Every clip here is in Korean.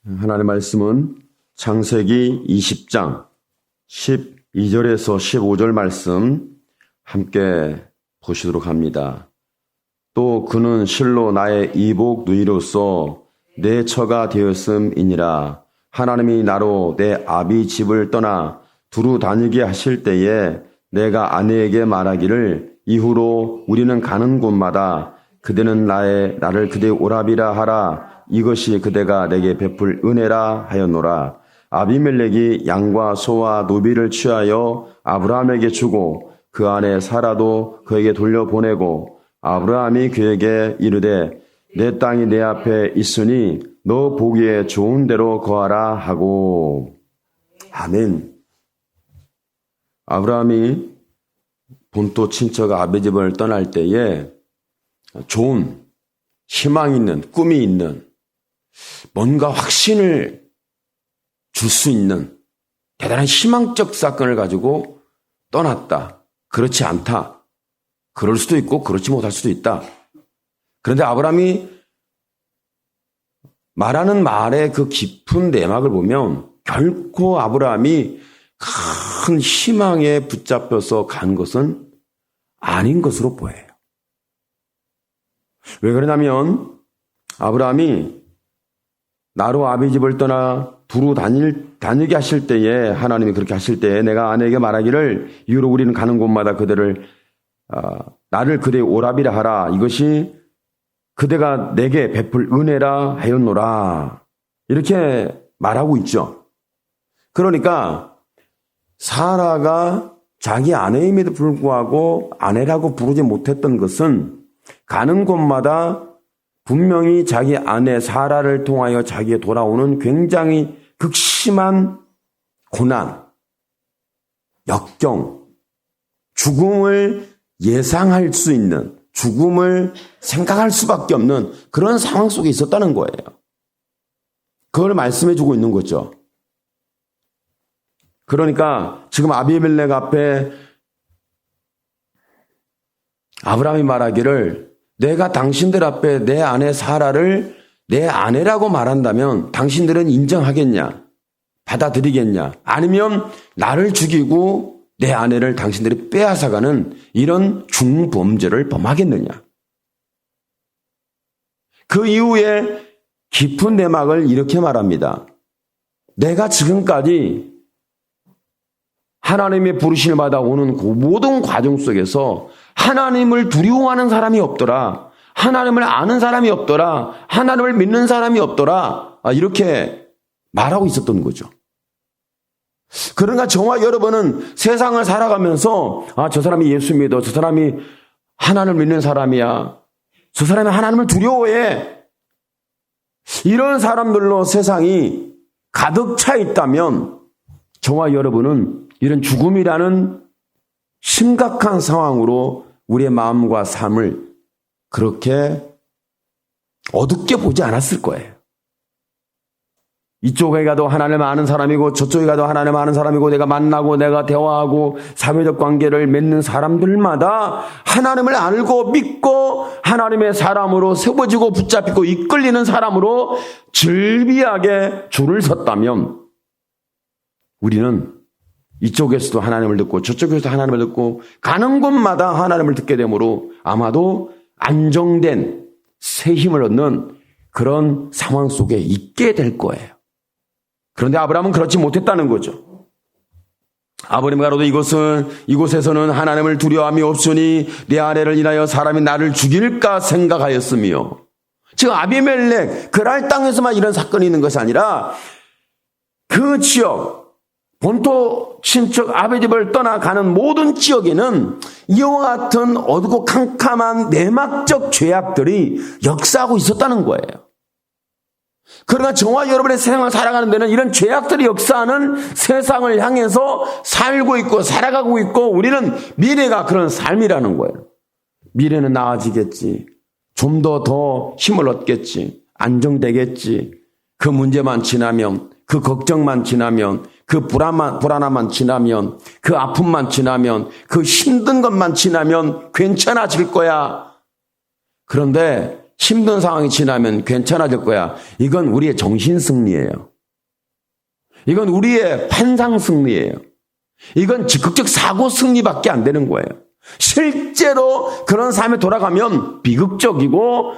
하나님의 말씀은 창세기 20장 12절에서 15절 말씀 함께 보시도록 합니다. 또 그는 실로 나의 이복 누이로서 내 처가 되었음이니라. 하나님이 나로 내 아비 집을 떠나 두루 다니게 하실 때에 내가 아내에게 말하기를 이후로 우리는 가는 곳마다 그대는 나를 그대의 오라비라 하라. 이것이 그대가 내게 베풀 은혜라 하였노라. 아비멜렉이 양과 소와 노비를 취하여 아브라함에게 주고 그 안에 사라도 그에게 돌려보내고 아브라함이 그에게 이르되 내 땅이 내 앞에 있으니 너 보기에 좋은 대로 거하라 하고. 아멘. 아브라함이 본토 친척 아비 집을 떠날 때에 좋은 희망 있는 꿈이 있는 뭔가 확신을 줄 수 있는 대단한 희망적 사건을 가지고 떠났다. 그렇지 않다. 그럴 수도 있고 그렇지 못할 수도 있다. 그런데 아브라함이 말하는 말의 그 깊은 내막을 보면 결코 아브라함이 큰 희망에 붙잡혀서 간 것은 아닌 것으로 보여요. 왜 그러냐면 아브라함이 나로 아비 집을 떠나 두루 다니게 하실 때에 하나님이 그렇게 하실 때에 내가 아내에게 말하기를 이후로 우리는 가는 곳마다 나를 그대의 오라비라 하라. 이것이 그대가 내게 베풀 은혜라 하였노라. 이렇게 말하고 있죠. 그러니까 사라가 자기 아내임에도 불구하고 아내라고 부르지 못했던 것은 가는 곳마다 분명히 자기 아내 사라를 통하여 자기에 돌아오는 굉장히 극심한 고난, 역경, 죽음을 예상할 수 있는, 죽음을 생각할 수밖에 없는 그런 상황 속에 있었다는 거예요. 그걸 말씀해 주고 있는 거죠. 그러니까 지금 아비멜렉 앞에 아브라함이 말하기를 내가 당신들 앞에 내 아내 사라를 내 아내라고 말한다면 당신들은 인정하겠냐? 받아들이겠냐? 아니면 나를 죽이고 내 아내를 당신들이 빼앗아가는 이런 중범죄를 범하겠느냐? 그 이후에 깊은 내막을 이렇게 말합니다. 내가 지금까지 하나님의 부르심을 받아오는 그 모든 과정 속에서 하나님을 두려워하는 사람이 없더라. 하나님을 아는 사람이 없더라. 하나님을 믿는 사람이 없더라. 이렇게 말하고 있었던 거죠. 그러니까 저와 여러분은 세상을 살아가면서 저 사람이 예수 믿어. 저 사람이 하나님을 믿는 사람이야. 저 사람이 하나님을 두려워해. 이런 사람들로 세상이 가득 차 있다면 저와 여러분은 이런 죽음이라는 심각한 상황으로 우리의 마음과 삶을 그렇게 어둡게 보지 않았을 거예요. 이쪽에 가도 하나님을 아는 사람이고 저쪽에 가도 하나님을 아는 사람이고 내가 만나고 내가 대화하고 사회적 관계를 맺는 사람들마다 하나님을 알고 믿고 하나님의 사람으로 세워지고 붙잡히고 이끌리는 사람으로 즐비하게 줄을 섰다면 우리는 이쪽에서도 하나님을 듣고 저쪽에서도 하나님을 듣고 가는 곳마다 하나님을 듣게 되므로 아마도 안정된 새 힘을 얻는 그런 상황 속에 있게 될 거예요. 그런데 아브라함은 그렇지 못했다는 거죠. 아버님 가로도 이곳에서는 하나님을 두려워함이 없으니 내 아내를 인하여 사람이 나를 죽일까 생각하였으며 지금 아비멜렉 그랄 땅에서만 이런 사건이 있는 것이 아니라 그 지역 본토 친척 아비 집을 떠나가는 모든 지역에는 이와 같은 어둡고 캄캄한 내막적 죄악들이 역사하고 있었다는 거예요. 그러나 저와 여러분의 세상을 살아가는 데는 이런 죄악들이 역사하는 세상을 향해서 살고 있고 살아가고 있고 우리는 미래가 그런 삶이라는 거예요. 미래는 나아지겠지. 좀 더 힘을 얻겠지. 안정되겠지. 그 문제만 지나면, 그 걱정만 지나면, 그 불안함만 지나면, 그 아픔만 지나면, 그 힘든 것만 지나면 괜찮아질 거야. 그런데 힘든 상황이 지나면 괜찮아질 거야. 이건 우리의 정신승리예요. 이건 우리의 판상승리예요. 이건 적극적 사고승리밖에 안 되는 거예요. 실제로 그런 삶에 돌아가면 비극적이고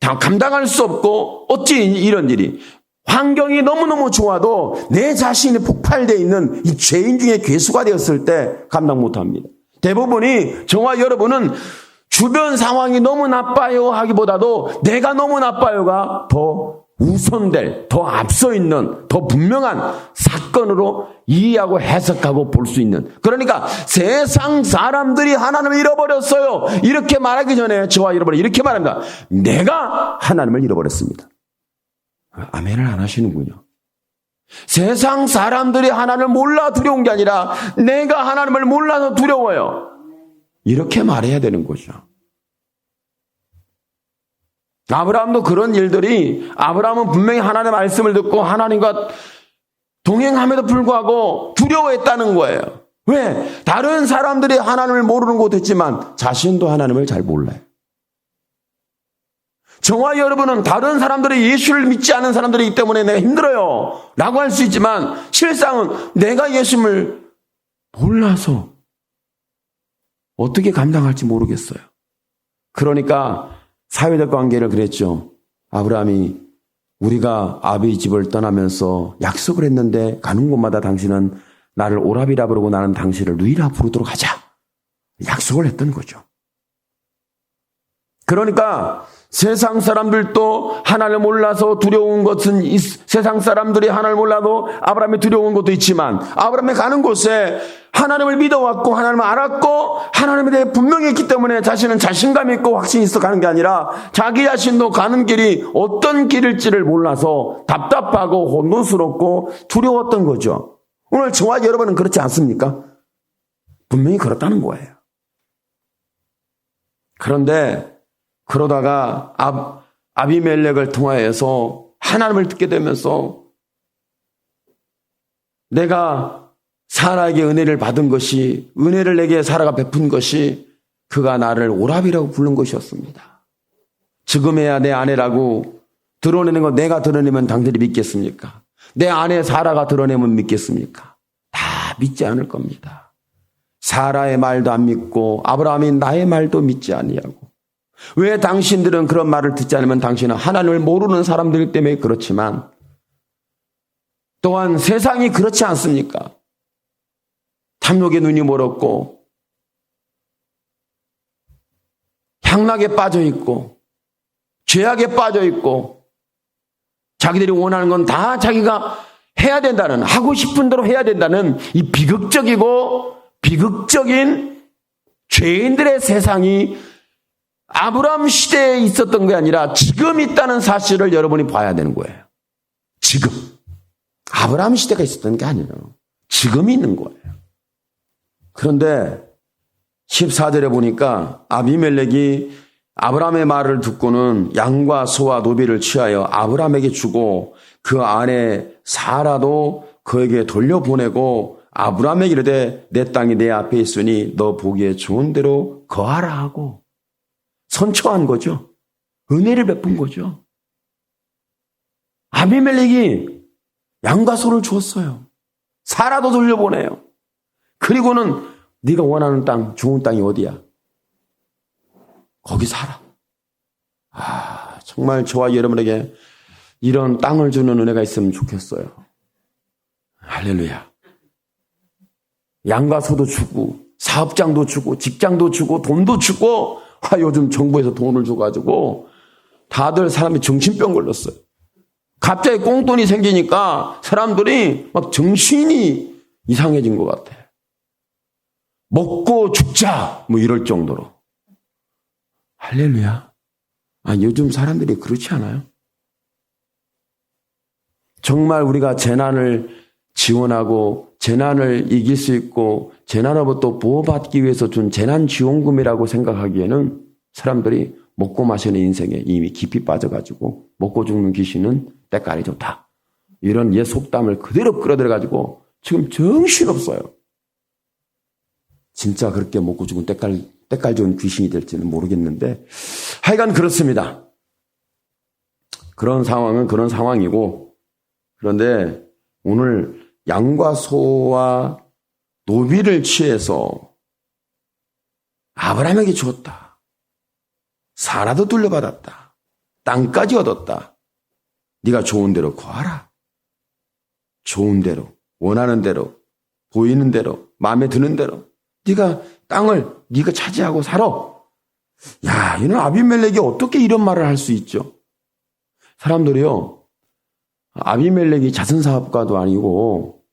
감당할 수 없고 어찌 이런 일이 환경이 너무너무 좋아도 내 자신이 폭발되어 있는 이 죄인 중에 괴수가 되었을 때 감당 못합니다. 대부분이 저와 여러분은 주변 상황이 너무 나빠요 하기보다도 내가 너무 나빠요가 더 우선될, 더 앞서 있는, 더 분명한 사건으로 이해하고 해석하고 볼 수 있는. 그러니까 세상 사람들이 하나님을 잃어버렸어요. 이렇게 말하기 전에 저와 여러분이 이렇게 말합니다. 내가 하나님을 잃어버렸습니다. 아멘을 안 하시는군요. 세상 사람들이 하나님을 몰라 두려운 게 아니라 내가 하나님을 몰라서 두려워요. 이렇게 말해야 되는 거죠. 아브라함도 그런 일들이, 아브라함은 분명히 하나님의 말씀을 듣고 하나님과 동행함에도 불구하고 두려워했다는 거예요. 왜? 다른 사람들이 하나님을 모르는 것도 있지만 자신도 하나님을 잘 몰라요. 저와 여러분은 다른 사람들이 예수를 믿지 않은 사람들이기 때문에 내가 힘들어요 라고 할 수 있지만 실상은 내가 예수를 몰라서 어떻게 감당할지 모르겠어요. 그러니까 사회적 관계를 그랬죠. 아브라함이 우리가 아비 집을 떠나면서 약속을 했는데 가는 곳마다 당신은 나를 오라비라 부르고 나는 당신을 누이라 부르도록 하자. 약속을 했던 거죠. 그러니까 세상 사람들도 하나님을 몰라서 두려운 것은 세상 사람들이 하나님을 몰라도 아브라함이 두려운 것도 있지만 아브라함이 가는 곳에 하나님을 믿어왔고 하나님을 알았고 하나님에 대해 분명히 했기 때문에 자신은 자신감 있고 확신이 있어 가는 게 아니라 자기 자신도 가는 길이 어떤 길일지를 몰라서 답답하고 혼돈스럽고 두려웠던 거죠. 오늘 저와 여러분은 그렇지 않습니까? 분명히 그렇다는 거예요. 그런데 그러다가 아비멜렉을 통하여서 하나님을 듣게 되면서 내가 사라에게 은혜를 받은 것이, 은혜를 내게 사라가 베푼 것이 그가 나를 오라비라고 부른 것이었습니다. 지금에야 내 아내라고 드러내는 거 내가 드러내면 당신이 믿겠습니까? 내 아내 사라가 드러내면 믿겠습니까? 다 믿지 않을 겁니다. 사라의 말도 안 믿고 아브라함이 나의 말도 믿지 아니하고. 왜 당신들은 그런 말을 듣지 않으면 당신은 하나님을 모르는 사람들 때문에 그렇지만 또한 세상이 그렇지 않습니까? 탐욕에 눈이 멀었고 향락에 빠져 있고 죄악에 빠져 있고 자기들이 원하는 건 다 자기가 해야 된다는, 하고 싶은 대로 해야 된다는 이 비극적인 죄인들의 세상이 아브라함 시대에 있었던 게 아니라 지금 있다는 사실을 여러분이 봐야 되는 거예요. 지금. 아브라함 시대가 있었던 게 아니에요. 지금 있는 거예요. 그런데 14절에 보니까 아비멜렉이 아브라함의 말을 듣고는 양과 소와 노비를 취하여 아브라함에게 주고 그 아내 사라도 그에게 돌려보내고 아브라함에게 이르되 내 땅이 내 앞에 있으니 너 보기에 좋은 대로 거하라 하고 선처한 거죠. 은혜를 베푼 거죠. 아비멜렉이 양과 소를 주었어요. 사라도 돌려보내요. 그리고는 네가 원하는 땅, 좋은 땅이 어디야? 거기 살아. 정말 저와 여러분에게 이런 땅을 주는 은혜가 있으면 좋겠어요. 할렐루야. 양과 소도 주고 사업장도 주고 직장도 주고 돈도 주고 요즘 정부에서 돈을 줘가지고 다들 사람이 정신병 걸렸어요. 갑자기 꽁돈이 생기니까 사람들이 막 정신이 이상해진 것 같아. 먹고 죽자 뭐 이럴 정도로. 할렐루야. 요즘 사람들이 그렇지 않아요? 정말 우리가 재난을 지원하고 재난을 이길 수 있고 재난으로부터 보호받기 위해서 준 재난지원금이라고 생각하기에는 사람들이 먹고 마시는 인생에 이미 깊이 빠져가지고 먹고 죽는 귀신은 때깔이 좋다. 이런 옛 속담을 그대로 끌어들여가지고 지금 정신없어요. 진짜 그렇게 먹고 죽은 때깔 좋은 귀신이 될지는 모르겠는데 하여간 그렇습니다. 그런 상황은 그런 상황이고, 그런데 오늘 양과 소와 노비를 취해서 아브라함에게 주었다. 사라도 돌려받았다. 땅까지 얻었다. 네가 좋은 대로 구하라. 좋은 대로, 원하는 대로, 보이는 대로, 마음에 드는 대로 네가 땅을 네가 차지하고 살아. 야, 이는 아비멜렉이 어떻게 이런 말을 할 수 있죠? 사람들이요, 아비멜렉이 자선사업가도 아니고,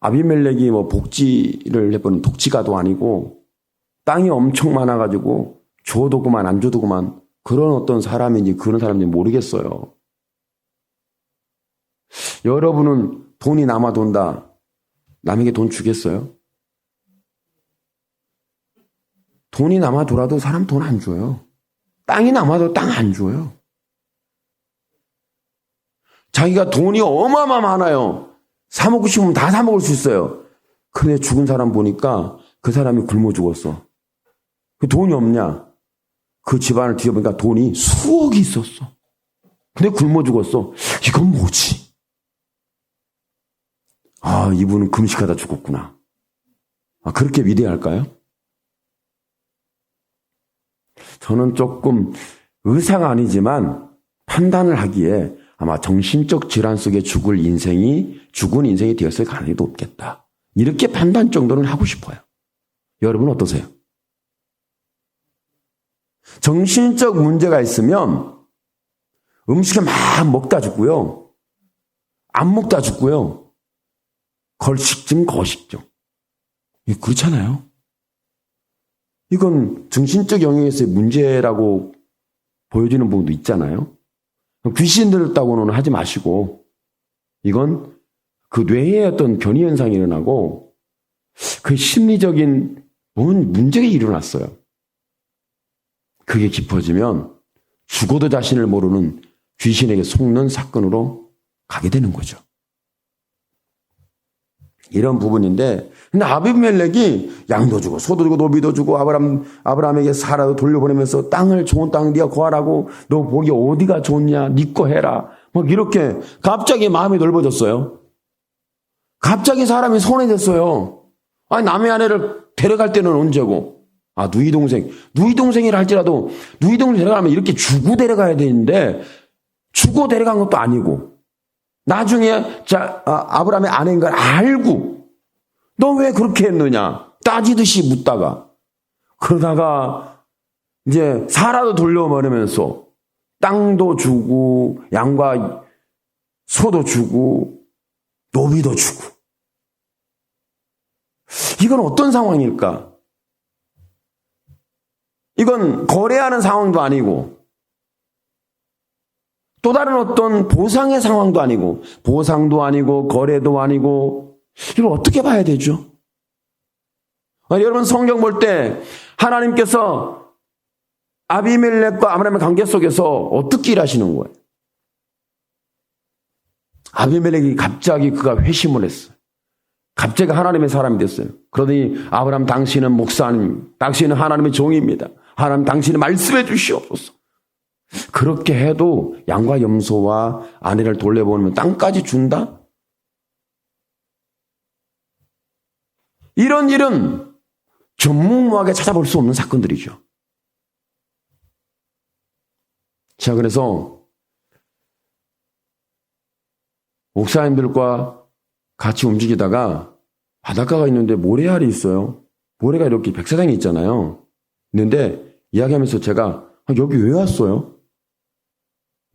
아비멜렉이 뭐 복지를 해보는 독지가도 아니고, 땅이 엄청 많아가지고 줘도 그만 안 줘도 그만 그런 어떤 사람인지 그런 사람인지 모르겠어요. 여러분은 돈이 남아 돈다. 남에게 돈 주겠어요? 돈이 남아 돌아도 사람 돈 안 줘요. 땅이 남아도 땅 안 줘요. 자기가 돈이 어마어마 많아요. 사 먹고 싶으면 다 사 먹을 수 있어요. 그런데 죽은 사람 보니까 그 사람이 굶어 죽었어. 그 돈이 없냐? 그 집안을 뒤져보니까 돈이 수억이 있었어. 근데 굶어 죽었어. 이건 뭐지? 아, 이분은 금식하다 죽었구나. 아, 그렇게 위대할까요? 저는 조금 의사가 아니지만 판단을 하기에 아마 정신적 질환 속에 죽은 인생이 되었을 가능성이 높겠다. 이렇게 판단 정도는 하고 싶어요. 여러분 어떠세요? 정신적 문제가 있으면 음식을 막 먹다 죽고요. 안 먹다 죽고요. 걸식증, 거식증. 그렇잖아요. 이건 정신적 영역에서의 문제라고 보여지는 부분도 있잖아요. 귀신 들었다고는 하지 마시고, 이건 그 뇌에 어떤 변이 현상이 일어나고, 그 심리적인 뭔 문제가 일어났어요. 그게 깊어지면 죽어도 자신을 모르는 귀신에게 속는 사건으로 가게 되는 거죠. 이런 부분인데, 근데 아비멜렉이 양도 주고 소도 주고 노비도 주고 아브라함에게 사라도 돌려보내면서 땅을 좋은 땅 네가 구하라고, 너 보기 어디가 좋냐, 네 거 해라, 막 이렇게 갑자기 마음이 넓어졌어요. 갑자기 사람이 선해졌어요. 아니, 남의 아내를 데려갈 때는 언제고? 아, 누이 동생이라 할지라도 누이 동생 데려가면 이렇게 주고 데려가야 되는데 주고 데려간 것도 아니고 나중에 아브라함의 아내인 걸 알고 너 왜 그렇게 했느냐 따지듯이 묻다가 그러다가 이제 사라도 돌려보내면서 땅도 주고 양과 소도 주고 노비도 주고 이건 어떤 상황일까? 이건 거래하는 상황도 아니고 또 다른 어떤 보상의 상황도 아니고 보상도 아니고 거래도 아니고 이걸 어떻게 봐야 되죠? 여러분 성경 볼 때 하나님께서 아비멜렉과 아브라함의 관계 속에서 어떻게 일하시는 거예요? 아비멜렉이 갑자기 그가 회심을 했어요. 갑자기 하나님의 사람이 됐어요. 그러더니 아브라함 당신은 목사님, 당신은 하나님의 종입니다. 하나님 당신이 말씀해 주시옵소서. 그렇게 해도 양과 염소와 아내를 돌려보내면 땅까지 준다? 이런 일은 전무후무하게 찾아볼 수 없는 사건들이죠. 자, 그래서 목사님들과 같이 움직이다가 바닷가가 있는데 모래알이 있어요. 모래가 이렇게 백사장이 있잖아요. 있는데 이야기하면서 제가 여기 왜 왔어요?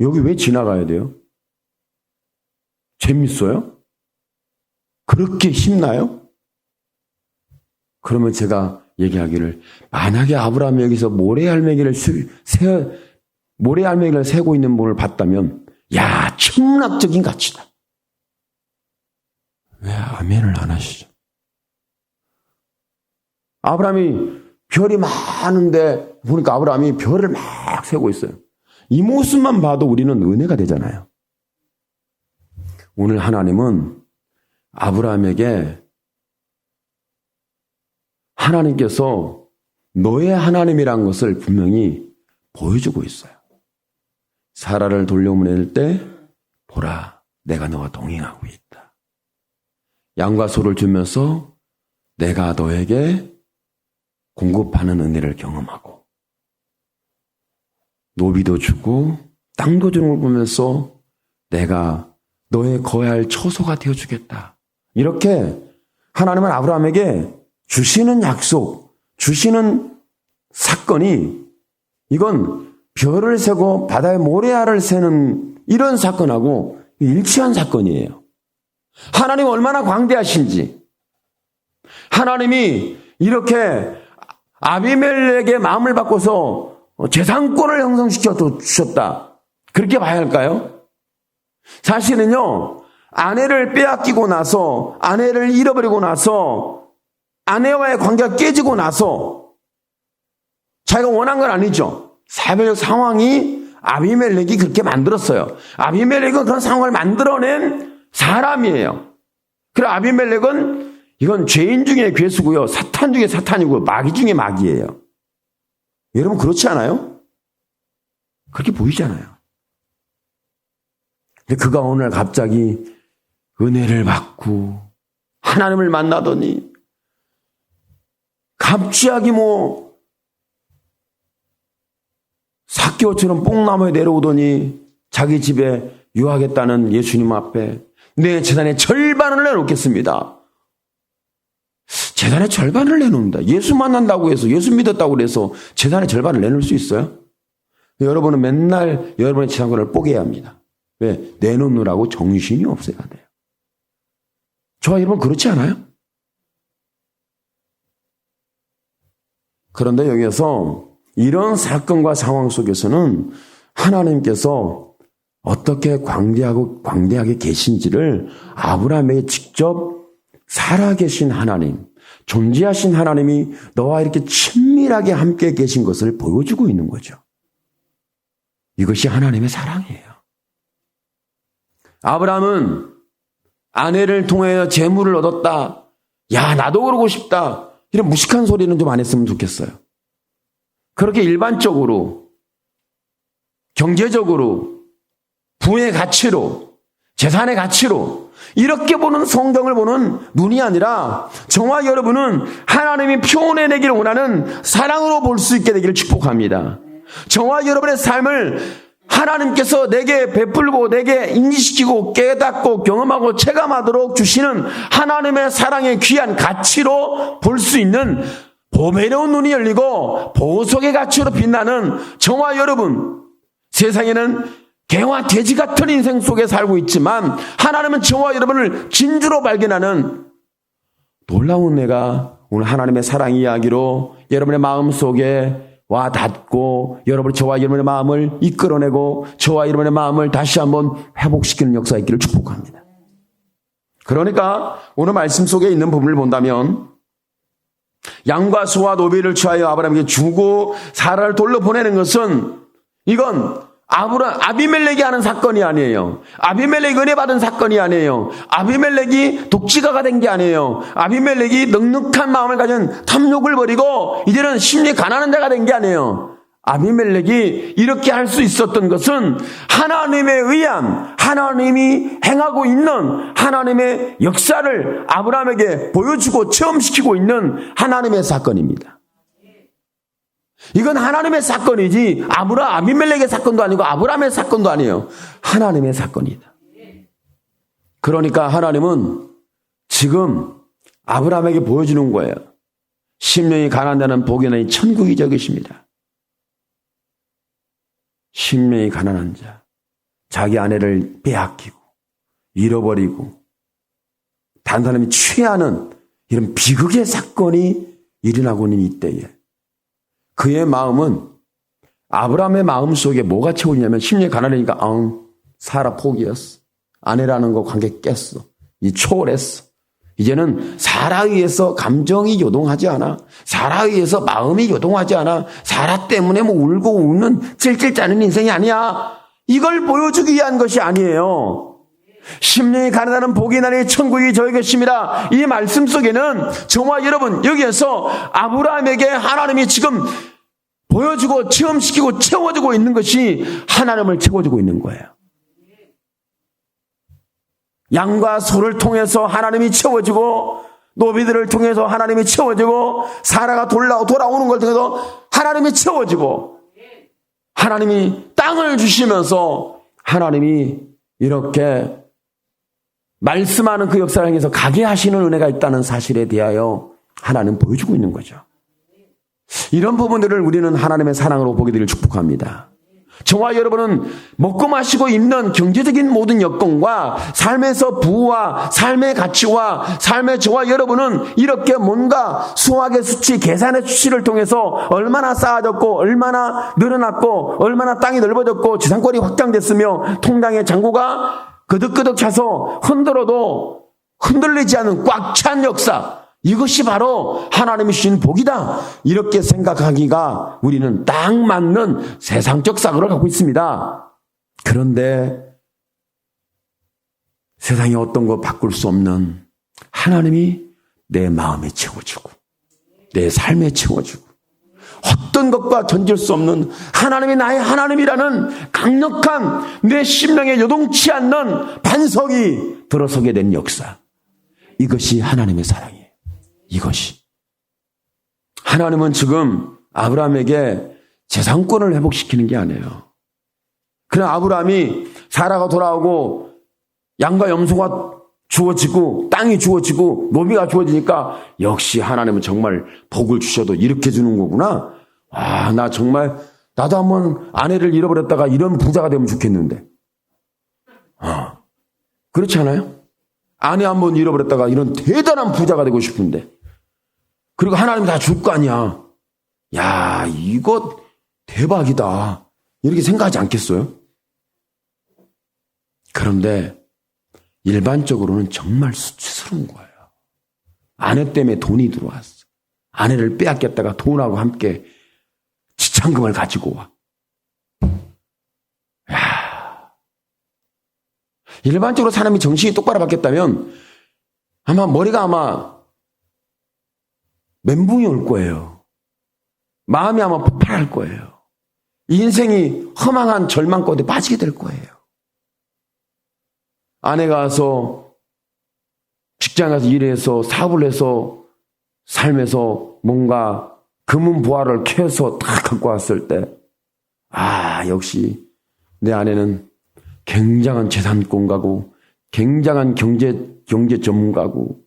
여기 왜 지나가야 돼요? 재밌어요? 그렇게 힘나요? 그러면 제가 얘기하기를 만약에 아브라함이 여기서 모래알매기를 세고 있는 분을 봤다면 야 천문학적인 가치다. 왜 아멘을 안 하시죠? 아브라함이 별이 많은데 보니까 아브라함이 별을 막 세고 있어요. 이 모습만 봐도 우리는 은혜가 되잖아요. 오늘 하나님은 아브라함에게 하나님께서 너의 하나님이란 것을 분명히 보여주고 있어요. 사라를 돌려보낼 때 보라, 내가 너와 동행하고 있다. 양과 소를 주면서 내가 너에게 공급하는 은혜를 경험하고, 노비도 주고 땅도 주는 걸 보면서 내가 너의 거해야 할 처소가 되어주겠다. 이렇게 하나님은 아브라함에게 주시는 약속, 주시는 사건이, 이건 별을 세고 바다의 모래알을 세는 이런 사건하고 일치한 사건이에요. 하나님 얼마나 광대하신지, 하나님이 이렇게 아비멜렉의 마음을 바꿔서 재산권을 형성시켜 주셨다, 그렇게 봐야 할까요? 사실은요, 아내를 빼앗기고 나서, 아내를 잃어버리고 나서, 아내와의 관계가 깨지고 나서 자기가 원한 건 아니죠. 사회적 상황이 아비멜렉이 그렇게 만들었어요. 아비멜렉은 그런 상황을 만들어낸 사람이에요. 그리고 아비멜렉은 이건 죄인 중에 괴수고요, 사탄 중에 사탄이고, 마귀 중에 마귀예요. 여러분 그렇지 않아요? 그렇게 보이잖아요. 근데 그가 오늘 갑자기 은혜를 받고 하나님을 만나더니 갑자기 삭개오처럼 뽕나무에 내려오더니 자기 집에 유하겠다는 예수님 앞에 내 재산의 절반을 내놓겠습니다. 재산의 절반을 내놓는다. 예수 만난다고 해서, 예수 믿었다고 해서 재산의 절반을 내놓을 수 있어요? 여러분은 맨날 여러분의 재산권을 뽀개야 합니다. 왜? 내놓느라고 정신이 없어야 돼요. 저와 여러분 그렇지 않아요? 그런데 여기서 이런 사건과 상황 속에서는 하나님께서 어떻게 광대하게 계신지를 아브라함에게 직접 살아계신 하나님, 존재하신 하나님이 너와 이렇게 친밀하게 함께 계신 것을 보여주고 있는 거죠. 이것이 하나님의 사랑이에요. 아브라함은 아내를 통해 재물을 얻었다, 야 나도 그러고 싶다, 이런 무식한 소리는 좀 안 했으면 좋겠어요. 그렇게 일반적으로, 경제적으로, 부의 가치로, 재산의 가치로 이렇게 보는 성경을 보는 눈이 아니라 저와 여러분은 하나님이 표현해내기를 원하는 사랑으로 볼 수 있게 되기를 축복합니다. 저와 여러분의 삶을 하나님께서 내게 베풀고 내게 인지시키고 깨닫고 경험하고 체감하도록 주시는 하나님의 사랑의 귀한 가치로 볼 수 있는 보배로운 눈이 열리고 보석의 가치로 빛나는 저와 여러분, 세상에는 개와 돼지 같은 인생 속에 살고 있지만 하나님은 저와 여러분을 진주로 발견하는 놀라운 은혜가 오늘 하나님의 사랑 이야기로 여러분의 마음속에 와 닿고 저와 여러분의 마음을 이끌어내고 저와 여러분의 마음을 다시 한번 회복시키는 역사가 있기를 축복합니다. 그러니까 오늘 말씀 속에 있는 부분을 본다면 양과 소와 노비를 취하여 아브라함에게 주고 사라를 돌려보내는 것은 이건 아비멜렉이 하는 사건이 아니에요. 아비멜렉이 은혜 받은 사건이 아니에요. 아비멜렉이 독지가가 된 게 아니에요. 아비멜렉이 넉넉한 마음을 가진 탐욕을 버리고 이제는 심리 가난한 자가 된 게 아니에요. 아비멜렉이 이렇게 할 수 있었던 것은 하나님에 의한, 하나님이 행하고 있는 하나님의 역사를 아브라함에게 보여주고 체험시키고 있는 하나님의 사건입니다. 이건 하나님의 사건이지 아비멜렉의 사건도 아니고 아브라함의 사건도 아니에요. 하나님의 사건이다. 그러니까 하나님은 지금 아브라함에게 보여주는 거예요. 심령이 가난한 자는 복이 나니 천국이 적으십니다. 심령이 가난한 자, 자기 아내를 빼앗기고 잃어버리고 다른 사람이 취하는 이런 비극의 사건이 일어나고 있는 이때에 그의 마음은 아브라함의 마음 속에 뭐가 채우냐면 심령이 가난하니까 사라 포기했어. 아내라는 거 관계 깼어. 초월했어. 이제는 사라에 의해서 감정이 요동하지 않아. 사라에 의해서 마음이 요동하지 않아. 사라 때문에 울고 웃는 찔찔 짜는 인생이 아니야. 이걸 보여주기 위한 것이 아니에요. 심령이 가난하는 복이 나니 천국이 저희 것입니다. 이 말씀 속에는 저와 여러분 여기에서 아브라함에게 하나님이 지금 보여주고 체험시키고 채워주고 있는 것이 하나님을 채워주고 있는 거예요. 양과 소를 통해서 하나님이 채워주고 노비들을 통해서 하나님이 채워주고 사라가 돌아오는 걸 통해서 하나님이 채워주고 하나님이 땅을 주시면서 하나님이 이렇게 말씀하는 그 역사를 향해서 가게 하시는 은혜가 있다는 사실에 대하여 하나님 보여주고 있는 거죠. 이런 부분들을 우리는 하나님의 사랑으로 보게 되기를 축복합니다. 저와 여러분은 먹고 마시고 입는 경제적인 모든 여건과 삶에서 부와 삶의 가치와 삶의 저와 여러분은 이렇게 뭔가 수학의 수치, 계산의 수치를 통해서 얼마나 쌓아졌고 얼마나 늘어났고 얼마나 땅이 넓어졌고 지상권이 확장됐으며 통장의 잔고가 그득그득 차서 흔들어도 흔들리지 않는 꽉 찬 역사, 이것이 바로 하나님이 주신 복이다. 이렇게 생각하기가 우리는 딱 맞는 세상적 사고를 갖고 있습니다. 그런데 세상에 어떤 거 바꿀 수 없는 하나님이 내 마음에 채워주고 내 삶에 채워주고 어떤 것과 전질 수 없는 하나님이 나의 하나님이라는 강력한 내 심령에 요동치 않는 반석이 들어서게 된 역사. 이것이 하나님의 사랑이에요. 이것이. 하나님은 지금 아브라함에게 재산권을 회복시키는 게 아니에요. 그냥 아브라함이 사라가 돌아오고 양과 염소가 주어지고 땅이 주어지고 노비가 주어지니까 역시 하나님은 정말 복을 주셔도 이렇게 주는 거구나. 와, 나 정말 나도 한번 아내를 잃어버렸다가 이런 부자가 되면 좋겠는데. 그렇지 않아요? 아내 한번 잃어버렸다가 이런 대단한 부자가 되고 싶은데. 그리고 하나님이 다 줄 거 아니야. 야, 이거 대박이다. 이렇게 생각하지 않겠어요? 그런데 일반적으로는 정말 수치스러운 거예요. 아내 때문에 돈이 들어왔어. 아내를 빼앗겼다가 돈하고 함께 지참금을 가지고 와. 야. 일반적으로 사람이 정신이 똑바로 바뀌었다면 머리가 멘붕이 올 거예요. 마음이 폭발할 거예요. 인생이 허망한 절망가운데 빠지게 될 거예요. 아내가 와서 직장 가서 일해서 사업을 해서 삶에서 뭔가 금은보화를 캐서 다 갖고 왔을 때, 역시 내 아내는 굉장한 재산권가고 굉장한 경제 전문가고,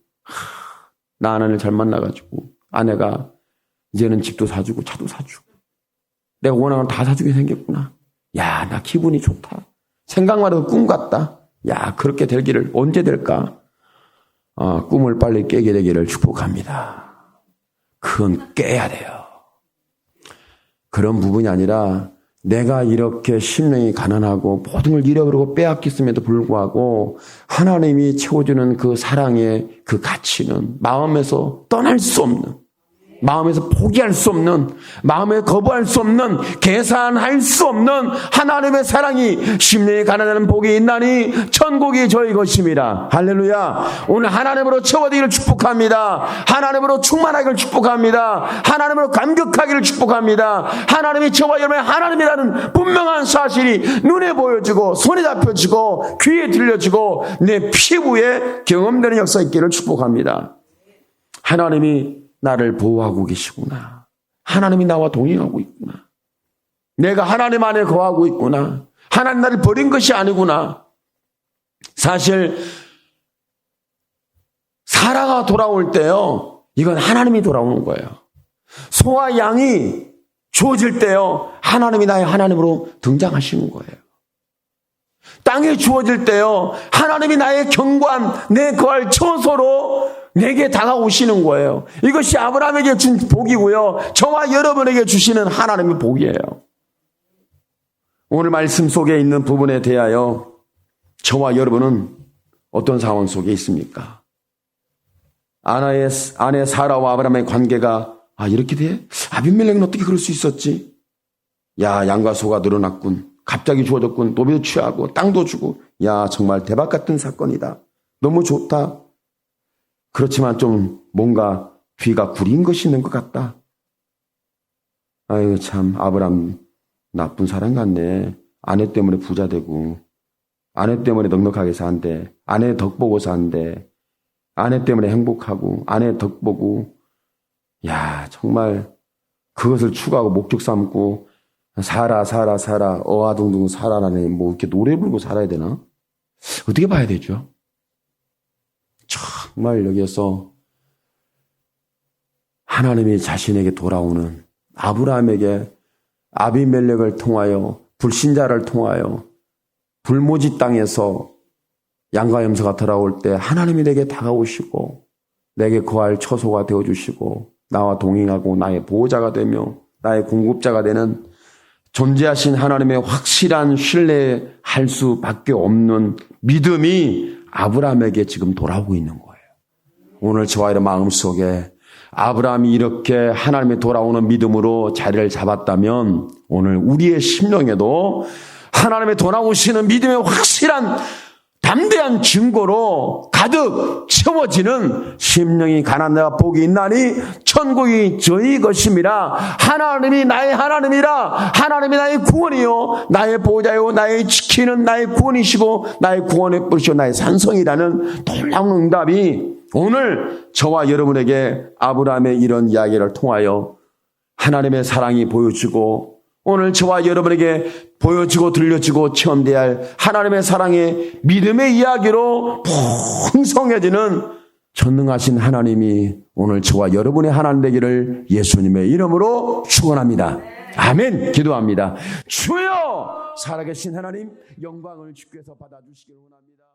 나 아내를 잘 만나가지고 아내가 이제는 집도 사주고 차도 사주고 내가 원하는 걸 다 사주게 생겼구나. 야, 나 기분이 좋다. 생각만 해도 꿈 같다. 야, 그렇게 되기를 언제 될까? 꿈을 빨리 깨게 되기를 축복합니다. 그건 깨야 돼요. 그런 부분이 아니라 내가 이렇게 심령이 가난하고 모든 걸 잃어버리고 빼앗겼음에도 불구하고 하나님이 채워주는 그 사랑의 그 가치는 마음에서 떠날 수 없는, 마음에서 포기할 수 없는, 마음에 거부할 수 없는, 계산할 수 없는 하나님의 사랑이 심령이 가난한 복이 있나니 천국이 저희 것입니다. 할렐루야. 오늘 하나님으로 채워지기를 축복합니다. 하나님으로 충만하기를 축복합니다. 하나님으로 감격하기를 축복합니다. 하나님이 저와 여러분의 하나님이라는 분명한 사실이 눈에 보여지고 손에 잡혀지고 귀에 들려지고 내 피부에 경험되는 역사 있기를 축복합니다. 하나님이 나를 보호하고 계시구나. 하나님이 나와 동행하고 있구나. 내가 하나님 안에 거하고 있구나. 하나님 나를 버린 것이 아니구나. 사실 사라가 돌아올 때요, 이건 하나님이 돌아오는 거예요. 소와 양이 주어질 때요, 하나님이 나의 하나님으로 등장하시는 거예요. 땅에 주어질 때요, 하나님이 나의 경관, 내 거할 처소로 내게 다가오시는 거예요. 이것이 아브라함에게 준 복이고요, 저와 여러분에게 주시는 하나님의 복이에요. 오늘 말씀 속에 있는 부분에 대하여 저와 여러분은 어떤 상황 속에 있습니까? 아내 사라와 아브라함의 관계가 이렇게 돼? 아비멜렉은 어떻게 그럴 수 있었지? 야, 양과 소가 늘어났군. 갑자기 주어졌군. 노비도 취하고 땅도 주고. 야, 정말 대박 같은 사건이다. 너무 좋다. 그렇지만 좀 뭔가 귀가 구린 것이 있는 것 같다. 아이고 참 아브람 나쁜 사람 같네. 아내 때문에 부자 되고 아내 때문에 넉넉하게 산대. 아내 덕 보고 산대. 아내 때문에 행복하고 아내 덕 보고 야 정말 그것을 추구하고 목적 삼고 살아 어아둥둥 살아라네. 뭐 이렇게 노래 부르고 살아야 되나? 어떻게 봐야 되죠? 정말 여기에서 하나님이 자신에게 돌아오는 아브라함에게 아비멜렉을 통하여 불신자를 통하여 불모지 땅에서 양과 염소가 돌아올 때 하나님이 내게 다가오시고 내게 거할 처소가 되어주시고 나와 동행하고 나의 보호자가 되며 나의 공급자가 되는 존재하신 하나님의 확실한 신뢰할 수밖에 없는 믿음이 아브라함에게 지금 돌아오고 있는 거예요. 오늘 저와 여러분 마음속에 아브라함이 이렇게 하나님의 돌아오는 믿음으로 자리를 잡았다면 오늘 우리의 심령에도 하나님의 돌아오시는 믿음의 확실한 담대한 증거로 가득 채워지는 심령이 가난한 자가 복이 있나니 천국이 저희 것임이라. 하나님이 나의 하나님이라. 하나님이 나의 구원이요 나의 보호자요 나의 지키는 나의 구원이시고 나의 구원의 뿌리시고 나의 산성이라는 놀라운 응답이 오늘 저와 여러분에게 아브라함의 이런 이야기를 통하여 하나님의 사랑이 보여지고 오늘 저와 여러분에게 보여지고 들려지고 체험돼야 할 하나님의 사랑의 믿음의 이야기로 풍성해지는 전능하신 하나님이 오늘 저와 여러분의 하나님 되기를 예수님의 이름으로 축원합니다. 아멘. 기도합니다. 주여 살아계신 하나님 영광을 주께서 받아주시길 원합니다.